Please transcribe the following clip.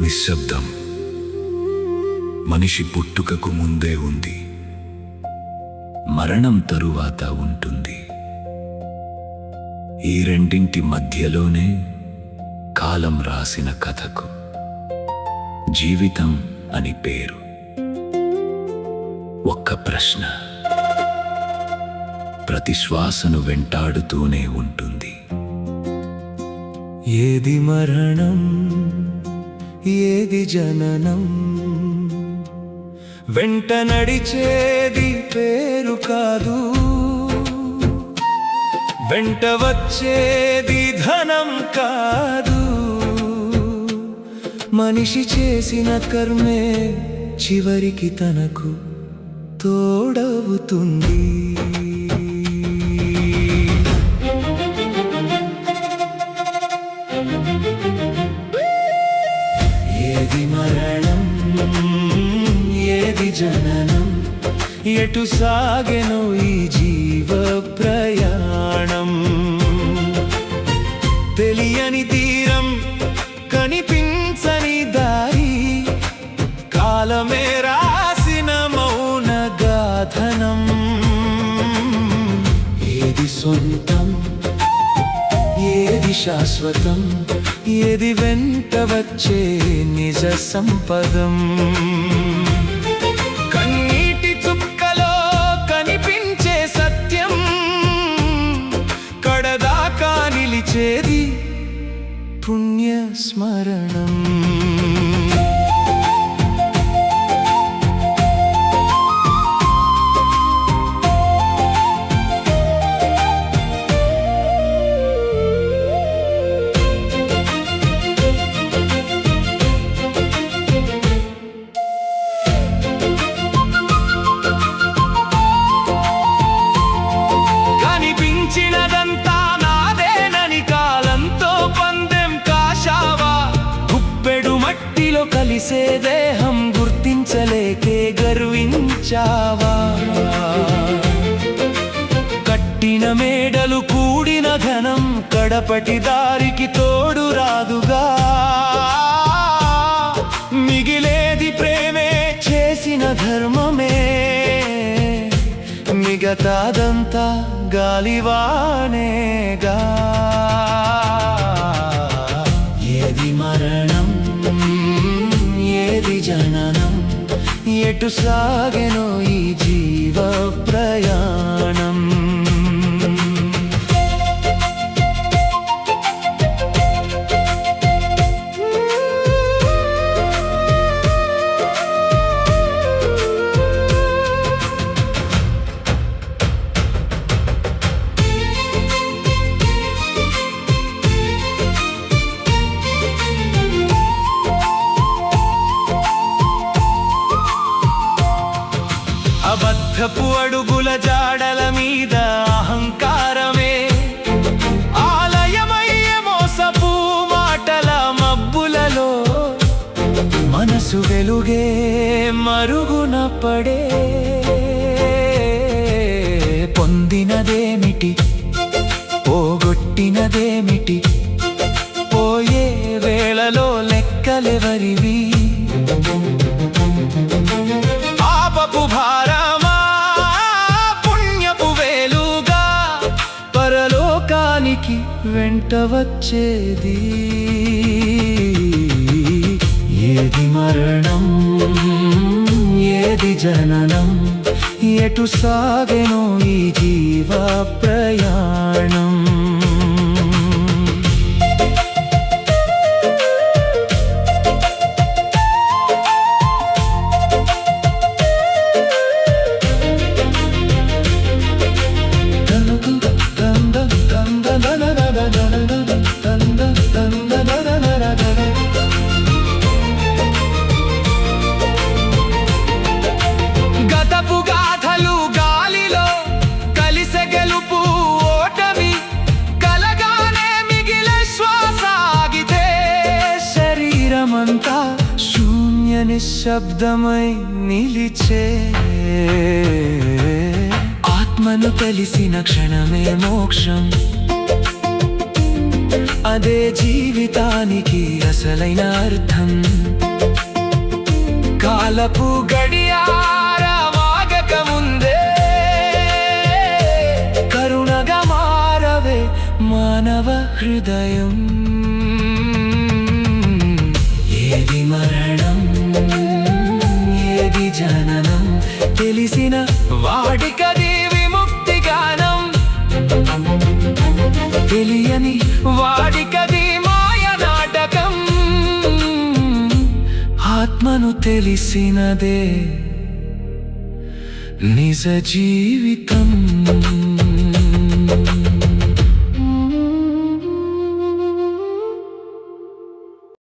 నిశ్శబ్దం మనిషి పుట్టుకకు ముందే ఉంది, మరణం తరువాత ఉంటుంది. ఈ రెండింటి మధ్యలోనే కాలం రాసిన కథకు జీవితం అని పేరు. ఒక్క ప్రశ్న ప్రతి శ్వాసను వెంటాడుతూనే ఉంటుంది. ఏది మరణం, ఏది జననం? వెంట నడిచేది పేరు కాదు, వెంట వచ్చేది ధనం కాదు. మనిషి చేసిన కర్మే చివరికి తనకు తోడవుతుంది. ఏది మరణం, ఏది జననం? ఎటు సాగెను ఈ జీవ ప్రయాణం? తెలియని తీరం, కనిపించని దారి, కాలమే రాసిన మౌన గాథనం. ఏది సొంతం, ఏది శాశ్వతం? ఏది వెంట వచ్చే నిజ సంపదం? కన్నీటి చుక్కలో కనిపించే సత్యం, కడదాకా నిలిచేది పుణ్య స్మరణం. కనిపించినదంతా నాదేనని కాలంతో పందెం కాశావా? గుప్పెడు మట్టిలో కలిసే దేహం గుర్తించలేకే గర్వించావా? కట్టిన మేడలు కూడిన ఘనం కడపటి దారికి తోడు రాదుగా. మిగిలేది ప్రేమే, చేసిన ధర్మమే, మిగతాదంతా గాలివానేగా. ఏది మరణం, ఏది జననం? ఎటు సాగెను ఈ జీవ ప్రయాణం? అబద్ధపు అడుగుల జాడల మీద అహంకారమే ఆలయమయ్య, మోసపు మాటల మబ్బులలో మనసు వెలుగే మరుగున పడే. పొందినదేమిటి, పోగొట్టినదేమిటి? పోయే వేళలో లెక్కలెవరివి? పాపపు భారమా, పుణ్యపు వేలుగా పరలోకానికి వెంట వచ్చేది? ఏది మరణం, ఏది జననం? ఎటు సాగెను ఈ జీవ ప్రయాణం? గతపు గాథలు గాలిలో కలిసె గెలుపు ఓటమి, కలగానే మిగిలే శ్వాస ఆగితే శరీరమంతా శూన్య నిశ్శబ్దమై నిలిచే. ఆత్మను తెలిసిన క్షణమే మోక్షం అదే జీవితానికి అసలైన అర్థం. కాలపు గడియారమాగక ముందే కరుణగా మారవే మానవ హృదయం. ఏది మరణం ఏది జననం తెలిసిన వాడికది విముక్తి గానం. తెలియని వాడికది మాయ నాటకం. ఆత్మను తెలిసినదే నిజ జీవితం.